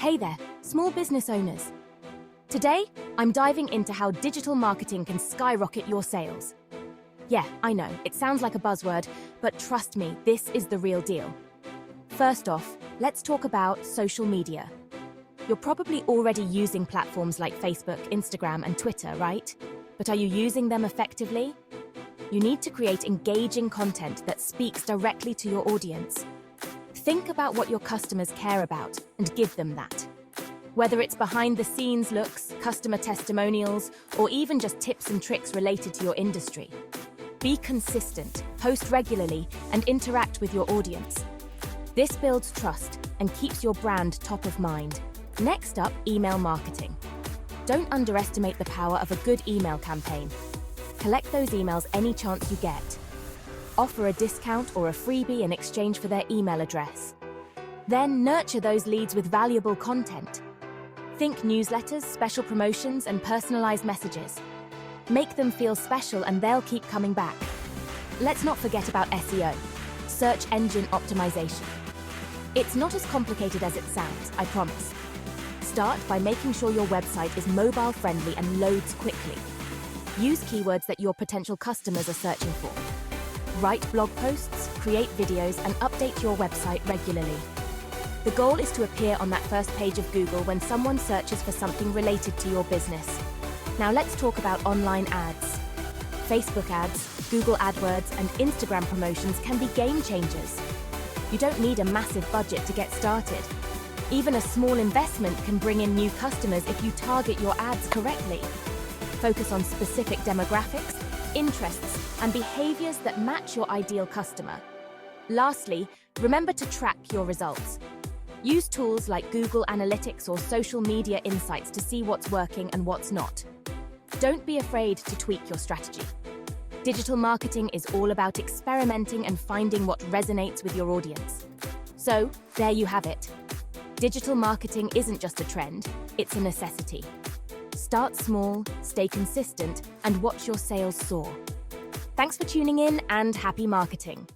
Hey there, small business owners. Today, I'm diving into how digital marketing can skyrocket your sales. Yeah, I know, it sounds like a buzzword, but trust me, this is the real deal. First off, let's talk about social media. You're probably already using platforms like Facebook, Instagram, and Twitter, right? But are you using them effectively? You need to create engaging content that speaks directly to your audience. Think about what your customers care about and give them that. Whether it's behind-the-scenes looks, customer testimonials, or even just tips and tricks related to your industry. Be consistent, post regularly, and interact with your audience. This builds trust and keeps your brand top of mind. Next up, email marketing. Don't underestimate the power of a good email campaign. Collect those emails any chance you get. Offer a discount or a freebie in exchange for their email address. Then nurture those leads with valuable content. Think newsletters, special promotions, and personalized messages. Make them feel special and they'll keep coming back. Let's not forget about SEO, search engine optimization. It's not as complicated as it sounds, I promise. Start by making sure your website is mobile-friendly and loads quickly. Use keywords that your potential customers are searching for. Write blog posts, create videos, and update your website regularly. The goal is to appear on that first page of Google when someone searches for something related to your business. Now let's talk about online ads. Facebook ads, Google AdWords, and Instagram promotions can be game changers. You don't need a massive budget to get started. Even a small investment can bring in new customers if you target your ads correctly. Focus on specific demographics, interests, and behaviors that match your ideal customer. Lastly, remember to track your results. Use tools like Google Analytics or social media insights to see what's working and what's not. Don't be afraid to tweak your strategy. Digital marketing is all about experimenting and finding what resonates with your audience. So, there you have it. Digital marketing isn't just a trend, it's a necessity. Start small, stay consistent, and watch your sales soar. Thanks for tuning in and happy marketing.